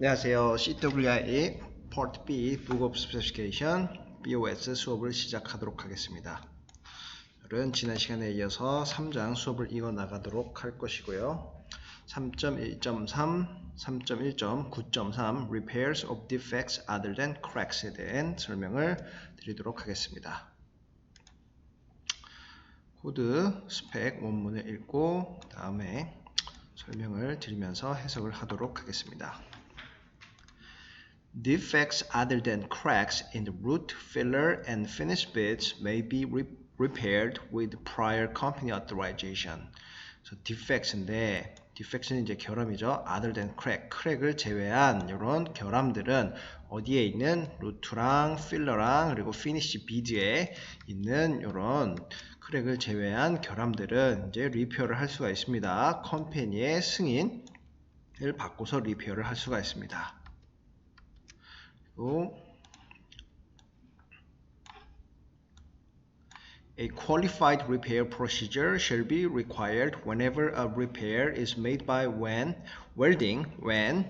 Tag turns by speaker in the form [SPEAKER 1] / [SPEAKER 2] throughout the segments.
[SPEAKER 1] 안녕하세요. CWI Part B Book of Specification BOS 수업을 시작하도록 하겠습니다. 오늘은 지난 시간에 이어서 3장 수업을 이어나가도록 할 것이고요. 3.1.3, 3.1.9.3 Repairs of Defects Other than Cracks에 대한 설명을 드리도록 하겠습니다. 코드 스펙 원문을 읽고 다음에 설명을 드리면서 해석을 하도록 하겠습니다. Defects other than cracks in the root, filler, and finish bits may be repaired with prior company authorization. 그래서 defects인데, defects는 이제 결함이죠. Other than crack, 크랙을 제외한 이런 결함들은 어디에 있는 루트랑 필러랑 그리고 피니시 비드에 있는 이런 크랙을 제외한 결함들은 이제 리페어를 할 수가 있습니다. 컴퍼니의 승인을 받고서 리페어를 할 수가 있습니다. A qualified repair procedure shall be required whenever a repair is made by welding when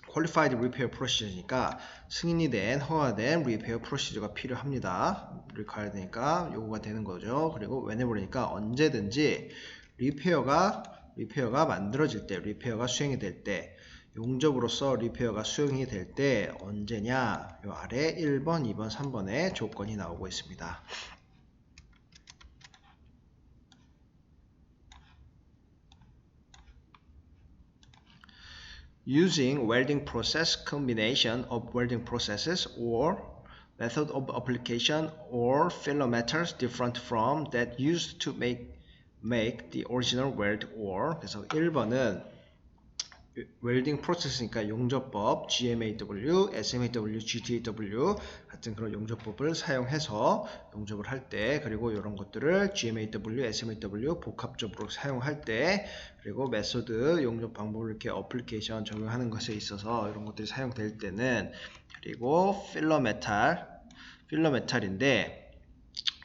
[SPEAKER 1] qualified repair procedure니까 승인이 된 허가된 repair procedure가 필요합니다. required니까 요구가 되는 거죠. 그리고 whenever니까 언제든지 리페어가 만들어질 때, 리페어가 수행이 될 때, 용접으로서 리페어가 수행이 될 때 언제냐? 요 아래 1번, 2번, 3번에 조건이 나오고 있습니다. Using welding process, combination of welding processes or method of application or filler methods different from that used to make the original weld or 그래서 1번은 웰딩 프로세스니까 용접법 GMAW, SMAW, GTAW 같은 그런 용접법을 사용해서 용접을 할 때 그리고 이런 것들을 GMAW, SMAW 복합적으로 사용할 때 그리고 메소드 용접 방법을 이렇게 어플리케이션 적용하는 것에 있어서 이런 것들이 사용될 때는 그리고 필러 메탈인데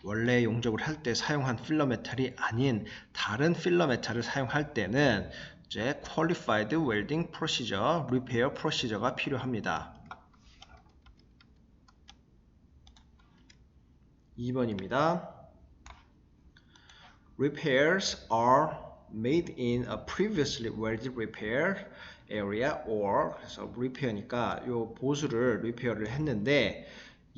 [SPEAKER 1] 원래 용접을 할 때 사용한 필러 메탈이 아닌 다른 필러 메탈을 사용할 때는 이제 Qualified Welding Procedure, Repair Procedure가 필요합니다. 2번입니다. Repairs are made in a previously welded repair area or 그래서 repair니까 요 보수를 리페어를 했는데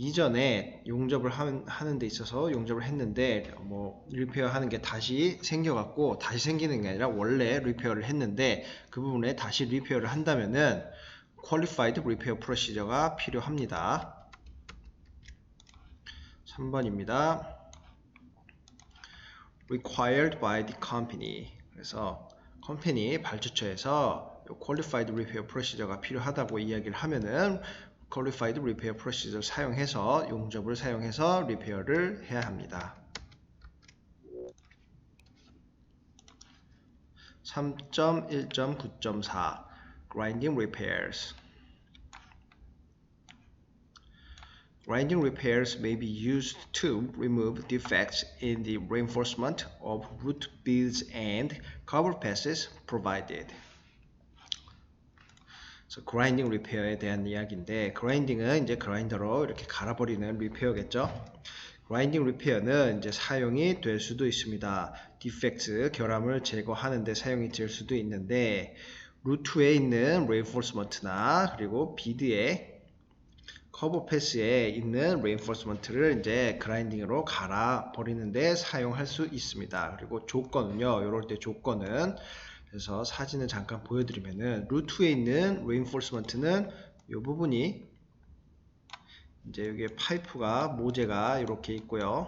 [SPEAKER 1] 이전에 용접을 하는 데 있어서 용접을 했는데 리페어 하는 게 다시 생겨갖고 다시 생기는 게 아니라 원래 리페어를 했는데 그 부분에 다시 리페어를 한다면은 Qualified Repair Procedure가 필요합니다. 3번입니다. Required by the company. 그래서 컴퍼니 발주처에서 Qualified Repair Procedure가 필요하다고 이야기를 하면은 Qualified Repair Procedure 사용해서 용접을 사용해서 리페어를 해야 합니다. 3.1.9.4 Grinding Repairs Grinding repairs may be used to remove defects in the reinforcement of root beads and cover passes provided. 그래서 그라인딩 리페어에 대한 이야기인데 그라인딩은 이제 그라인더로 이렇게 갈아버리는 리페어겠죠. 그라인딩 리페어는 이제 사용이 될 수도 있습니다. 디펙트 결함을 제거하는 데 사용이 될 수도 있는데 루트에 있는 레인포스먼트나 그리고 비드에 커버 패스에 있는 레인포스먼트를 이제 그라인딩으로 갈아버리는데 사용할 수 있습니다. 그리고 조건은요. 이럴 때 조건은 그래서 사진을 잠깐 보여드리면은 루트에 있는 reinforcement는 이 부분이 이제 여기에 파이프가 모재가 이렇게 있고요.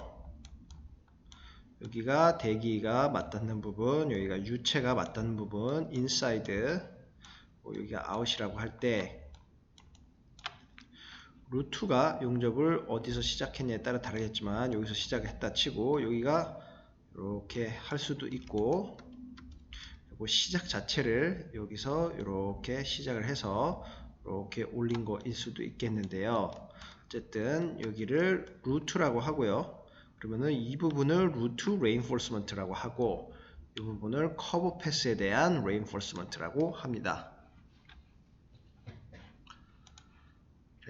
[SPEAKER 1] 여기가 대기가 맞닿는 부분, 여기가 유체가 맞닿는 부분, inside, 여기가 out이라고 할 때 루트가 용접을 어디서 시작했냐에 따라 다르겠지만 여기서 시작했다 치고 여기가 이렇게 할 수도 있고 시작 자체를 여기서 이렇게 시작을 해서 이렇게 올린 거일 수도 있겠는데요. 어쨌든 여기를 루트라고 하고요. 그러면은 이 부분을 루트 레인포스먼트라고 하고 이 부분을 커버 패스에 대한 레인포스먼트라고 합니다.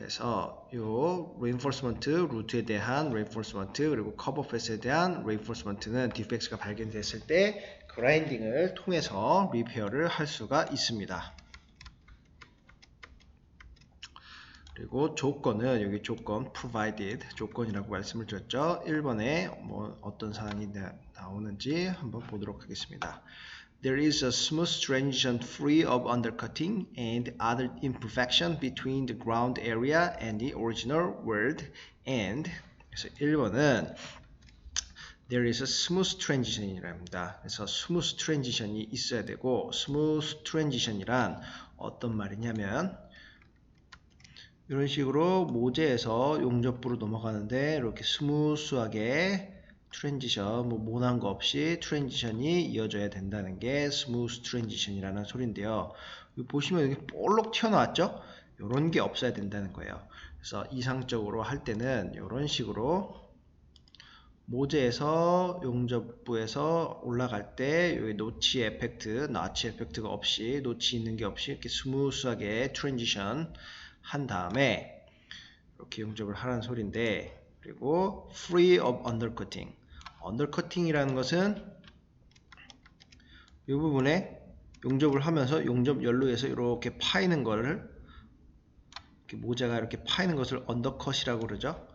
[SPEAKER 1] 그래서 요 reinforcement 루트에 대한 reinforcement 그리고 커버 페이스에 대한 reinforcement는 디펙트가 발견됐을 때 그라인딩을 통해서 리페어를 할 수가 있습니다. 그리고 조건은 여기 조건 provided 조건이라고 말씀을 드렸죠. 1번에 뭐 어떤 사항이 나오는지 한번 보도록 하겠습니다. There is a smooth transition free of undercutting and other imperfection between the ground area and the original world and 그래서 1번은 There is a smooth transition이랍니다. 그래서 smooth transition이 있어야 되고 smooth transition이란 어떤 말이냐면 이런 식으로 모재에서 용접부로 넘어가는데 이렇게 스무스하게 트랜지션, 뭐 모난 거 없이 트랜지션이 이어져야 된다는 게 스무스 트랜지션이라는 소리인데요. 여기 보시면 여기 볼록 튀어나왔죠? 이런 게 없어야 된다는 거예요. 그래서 이상적으로 할 때는 이런 식으로 모재에서 용접부에서 올라갈 때 여기 노치 에펙트가 없이 노치 있는 게 없이 이렇게 스무스하게 트랜지션 한 다음에 이렇게 용접을 하라는 소리인데 그리고 free of undercutting undercutting이라는 것은 이 부분에 용접을 하면서 용접 연로에서 이렇게 파이는 거를 이렇게 모자가 이렇게 파이는 것을 undercut이라고 그러죠.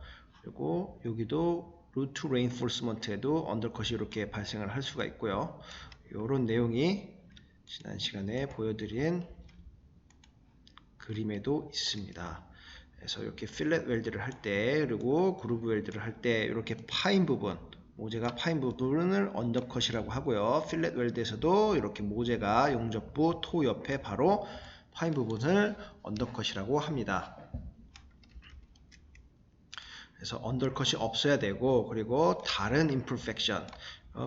[SPEAKER 1] 그리고 여기도 root reinforcement에도 undercut이 이렇게 발생을 할 수가 있고요. 이런 내용이 지난 시간에 보여드린 그림에도 있습니다. 그래서 이렇게 필렛 웰드를 할 때 그리고 그루브 웰드를 할 때 이렇게 파인 부분 모재가 파인 부분을 언더컷이라고 하고요. 필렛 웰드에서도 이렇게 모재가 용접부 토 옆에 바로 파인 부분을 언더컷이라고 합니다. 그래서 언더컷이 없어야 되고 그리고 다른 imperfection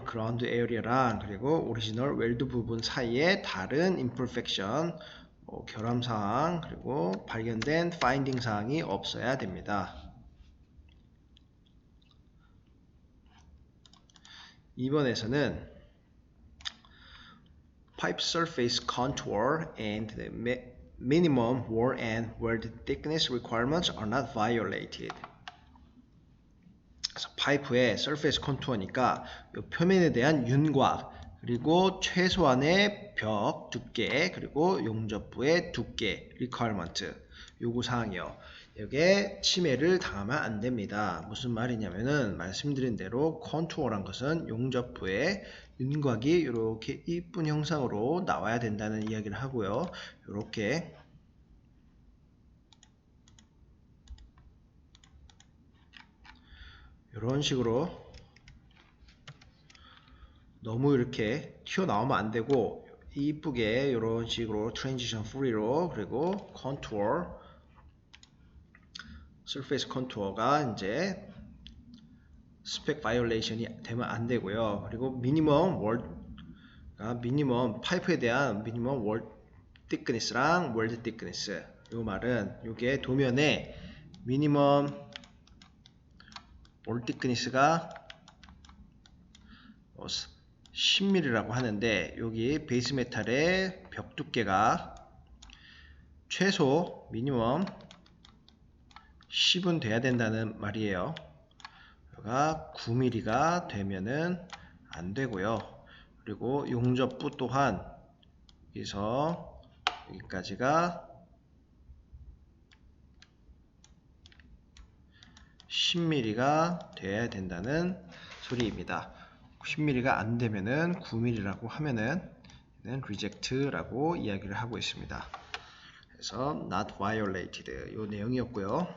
[SPEAKER 1] 그라운드 에어리아랑 그리고 오리지널 웰드 부분 사이에 다른 imperfection 결함사항 그리고 발견된 파인딩 사항이 없어야 됩니다. 2번에서는 pipe surface contour and the minimum wall and weld thickness requirements are not violated. 그래서 파이프의 surface contour니까 이 표면에 대한 윤곽 그리고 최소한의 벽 두께 그리고 용접부의 두께 requirement 요구사항이요. 여기에 침해를 당하면 안 됩니다. 무슨 말이냐면은 말씀드린 대로 컨투어란 것은 용접부의 윤곽이 이렇게 이쁜 형상으로 나와야 된다는 이야기를 하고요. 이렇게 이런 식으로 너무 이렇게 튀어나오면 안 되고 이쁘게 이런 식으로 트랜지션 프리로 그리고 컨투어 surface 컨투어가 이제 스펙 바이올레이션이 되면 안 되고요. 그리고 미니멈 파이프에 대한 미니멈 월 thickness랑 월드 thickness 이 말은 이게 도면에 미니멈 월 thickness가 10mm라고 하는데 여기 베이스 메탈의 벽 두께가 최소 미니멈 10은 돼야 된다는 말이에요. 여기가 9mm가 되면은 안 되고요. 그리고 용접부 또한 여기서 여기까지가 10mm가 돼야 된다는 소리입니다. 10mm가 안 되면은 9mm라고 하면은 reject라고 이야기를 하고 있습니다. 그래서 not violated 요 내용이었고요.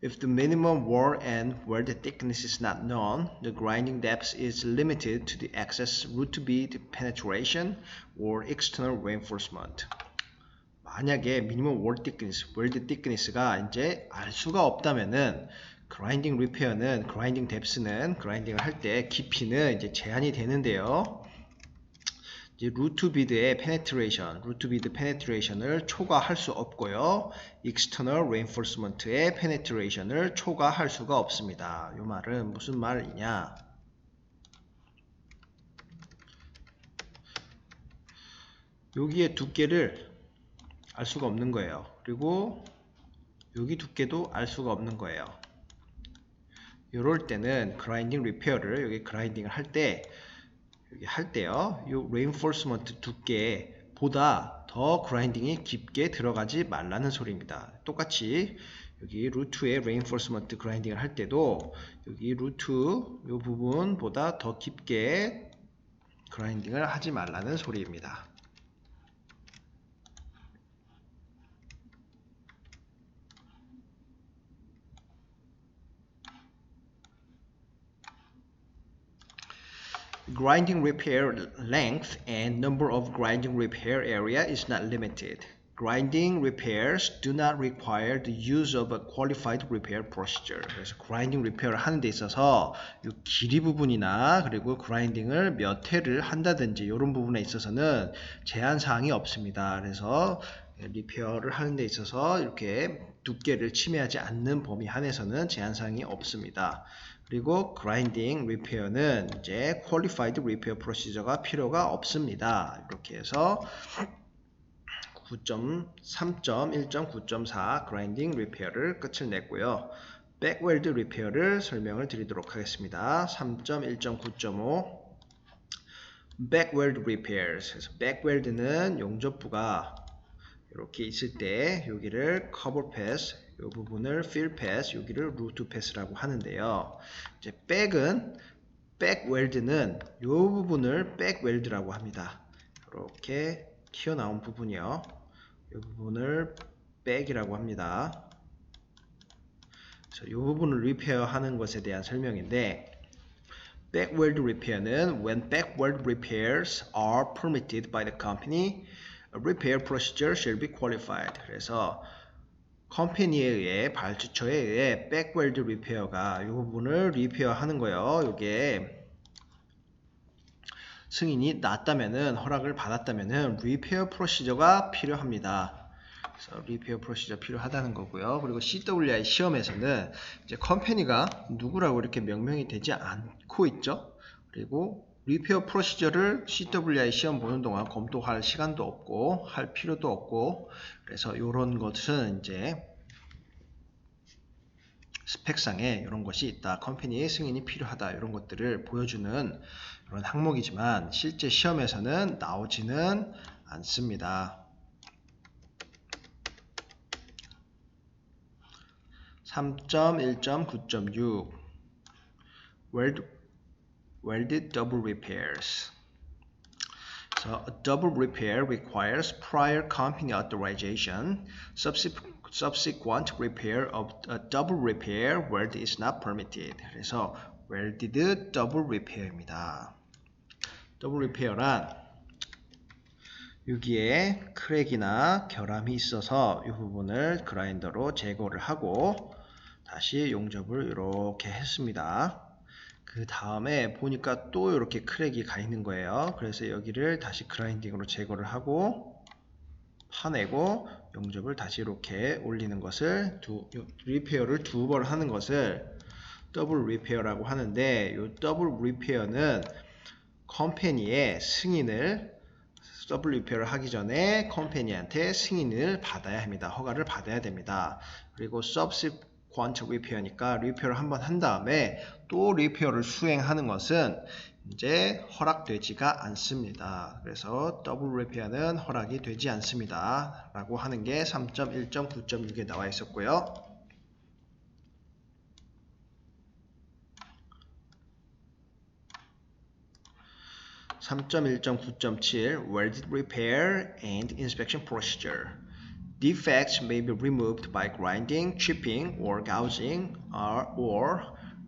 [SPEAKER 1] If the minimum wall and weld thickness is not known, the grinding depth is limited to the excess root bead penetration or external reinforcement. 만약에 미니멈 월 thickness, 웰드 thickness가 이제 알 수가 없다면은 그라인딩 리페어는 그라인딩 뎁스는 그라인딩을 할 때 깊이는 이제 제한이 되는데요. 이제 루트 비드의 페네트레이션, 루트 비드 페네트레이션을 초과할 수 없고요. 익스터널 레인포스먼트의 페네트레이션을 초과할 수가 없습니다. 이 말은 무슨 말이냐? 여기에 두께를 알 수가 없는 거예요. 그리고 여기 두께도 알 수가 없는 거예요. 이럴 때는 그라인딩 리페어를 여기 그라인딩을 할 때 여기 할 때요. 이 reinforcement 두께보다 더 그라인딩이 깊게 들어가지 말라는 소리입니다. 똑같이 여기 루트에 reinforcement 그라인딩을 할 때도 여기 루트 이 부분보다 더 깊게 그라인딩을 하지 말라는 소리입니다. Grinding repair length and number of grinding repair area is not limited. Grinding repairs do not require the use of a qualified repair procedure. 그래서 grinding repair를 하는 데 있어서 이 길이 부분이나 그리고 grinding을 몇 회를 한다든지 이런 부분에 있어서는 제한 사항이 없습니다. 그래서 리페어를 하는 데 있어서 이렇게 두께를 침해하지 않는 범위 안에서는 제한 사항이 없습니다. 그리고 grinding repair는 이제 qualified repair procedure가 필요가 없습니다. 이렇게 해서 9.3.1.9.4 grinding repair를 끝을 냈고요. backweld repair를 설명을 드리도록 하겠습니다. 3.1.9.5 backweld repairs. 그래서 backweld는 용접부가 이렇게 있을 때 여기를 cover pass, 이 부분을 fill pass, 여기를 root pass라고 하는데요. 이제 backweld는 이 부분을 backweld라고 합니다. 이렇게 튀어나온 부분이요. 이 부분을 back이라고 합니다. 그래서 이 부분을 리페어 하는 것에 대한 설명인데 backweld repair는 when backweld repairs are permitted by the company, a repair procedure shall be qualified. 그래서 컴퍼니에 의해 발주처에 의해 backweld repair가 이 부분을 리페어 하는 거예요. 이게 승인이 났다면은 허락을 받았다면은 리페어 프로시저가 필요합니다. 그래서 리페어 프로시저 필요하다는 거고요. 그리고 CWI 시험에서는 이제 컴퍼니가 누구라고 이렇게 명명이 되지 않고 있죠. 그리고 리페어 프로시저를 CWI 시험 보는 동안 검토할 시간도 없고 할 필요도 없고 그래서 이런 것은 이제 스펙상에 이런 것이 있다. 컴퍼니의 승인이 필요하다. 이런 것들을 보여주는 이런 항목이지만 실제 시험에서는 나오지는 않습니다. 3.1.9.6 Welded double repairs. So a double repair requires prior company authorization. Subsequent repair of a double repair weld is not permitted. 그래서 welded double repair입니다. double repair란 여기에 크랙이나 결함이 있어서 이 부분을 그라인더로 제거를 하고 다시 용접을 이렇게 했습니다. 그 다음에 보니까 또 이렇게 크랙이 가 있는 거예요. 그래서 여기를 다시 그라인딩으로 제거를 하고 파내고 용접을 다시 이렇게 올리는 것을 리페어를 두 번 하는 것을 더블 리페어라고 하는데 이 더블 리페어는 컴퍼니의 승인을 더블 리페어를 하기 전에 컴퍼니한테 승인을 받아야 합니다. 허가를 받아야 됩니다. 그리고 subsequent repair니까 리페어를 한번 한 다음에 또 리페어를 수행하는 것은 이제 허락되지가 않습니다. 그래서 더블 리페어는 허락이 되지 않습니다. 라고 하는 게 3.1.9.6에 나와 있었고요. 3.1.9.7 Welded repair and inspection procedure. Defects may be removed by grinding, chipping, or gouging, or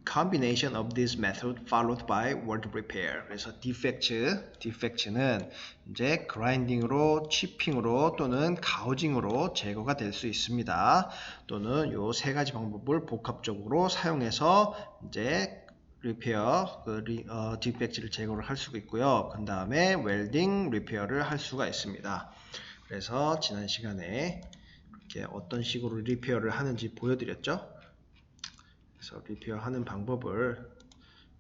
[SPEAKER 1] combination of this method followed by weld repair. 그래서 defect는 이제 grinding으로, chipping으로 또는 gouging으로 제거가 될 수 있습니다. 또는 요 세 가지 방법을 복합적으로 사용해서 이제 리페어, 디펙트를 제거를 할 수가 있고요. 그 다음에 웰딩 리페어를 할 수가 있습니다. 그래서 지난 시간에 이렇게 어떤 식으로 리페어를 하는지 보여드렸죠. 그래서 리페어 하는 방법을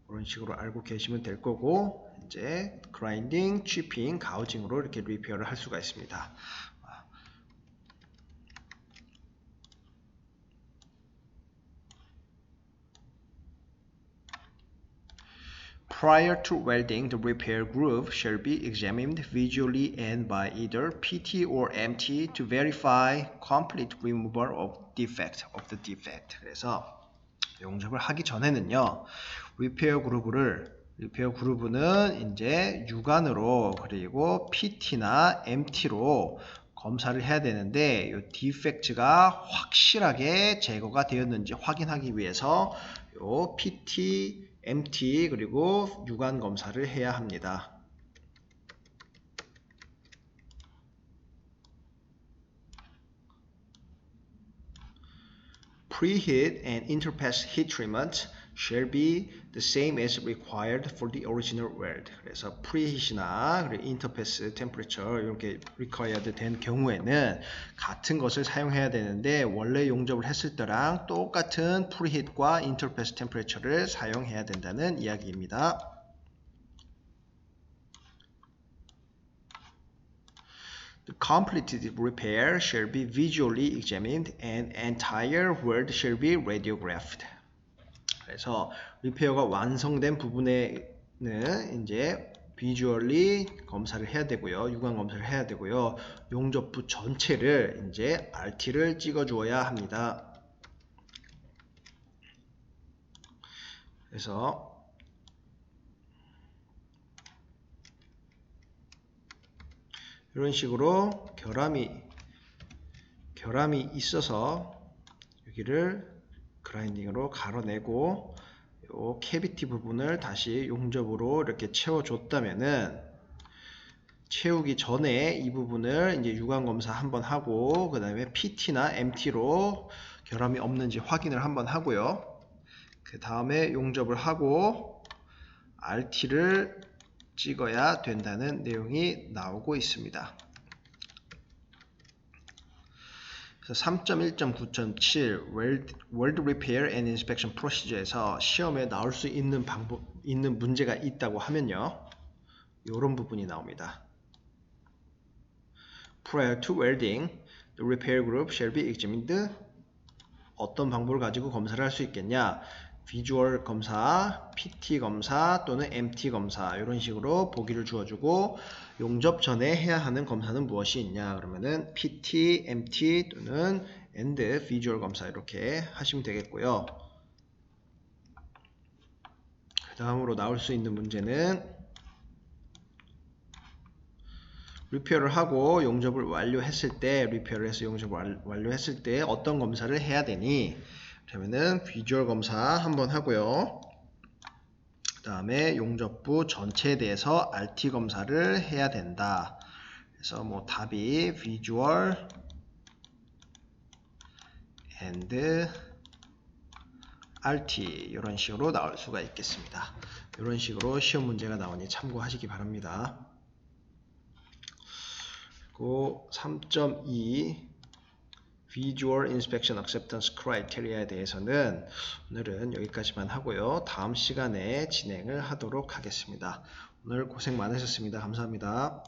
[SPEAKER 1] 이런 식으로 알고 계시면 될 거고, 이제 grinding, chipping, gouging으로 이렇게 리페어를 할 수가 있습니다. Prior to welding, the repair groove shall be examined visually and by either PT or MT to verify complete removal of the defect. 그래서 용접을 하기 전에는요, 리페어 그루브는 이제 육안으로 그리고 PT나 MT로 검사를 해야 되는데, 이 디펙트가 확실하게 제거가 되었는지 확인하기 위해서 요 PT, MT 그리고 육안 검사를 해야 합니다. Preheat and interpass heat treatment shall be the same as required for the original weld. 그래서 preheat이나 interpass temperature 이렇게 required 된 경우에는 같은 것을 사용해야 되는데 원래 용접을 했을 때랑 똑같은 preheat과 interpass temperature를 사용해야 된다는 이야기입니다. The completed repair shall be visually examined and entire weld shall be radiographed. 그래서 리페어가 완성된 부분에는 이제 visually 검사를 해야 되고요. 육안 검사를 해야 되고요. 용접부 전체를 이제 RT를 찍어 주어야 합니다. 그래서 이런 식으로 결함이 있어서 여기를 그라인딩으로 갈아내고 요 캐비티 부분을 다시 용접으로 이렇게 채워줬다면은 채우기 전에 이 부분을 이제 육안 검사 한번 하고 그 다음에 PT나 MT로 결함이 없는지 확인을 한번 하고요. 그 다음에 용접을 하고 RT를 찍어야 된다는 내용이 나오고 있습니다. 3.1.9.7 Weld Repair and Inspection Procedure에서 시험에 나올 수 있는 문제가 있다고 하면요, 이런 부분이 나옵니다. Prior to welding, the repair group shall be examined. 어떤 방법을 가지고 검사를 할 수 있겠냐? 비주얼 검사, PT 검사 또는 MT 검사 이런 식으로 보기를 주어주고 용접 전에 해야 하는 검사는 무엇이 있냐? 그러면은 PT, MT 또는 AND 비주얼 검사 이렇게 하시면 되겠고요. 그 다음으로 나올 수 있는 문제는 리페어를 하고 용접을 완료했을 때, 리페어를 해서 용접을 완료했을 때 어떤 검사를 해야 되니? 그러면은 비주얼 검사 한번 하고요. 그 다음에 용접부 전체에 대해서 RT 검사를 해야 된다. 그래서 뭐 답이 비주얼 and RT 이런 식으로 나올 수가 있겠습니다. 이런 식으로 시험 문제가 나오니 참고하시기 바랍니다. 그리고 3.2 Visual Inspection Acceptance Criteria에 대해서는 오늘은 여기까지만 하고요. 다음 시간에 진행을 하도록 하겠습니다. 오늘 고생 많으셨습니다. 감사합니다.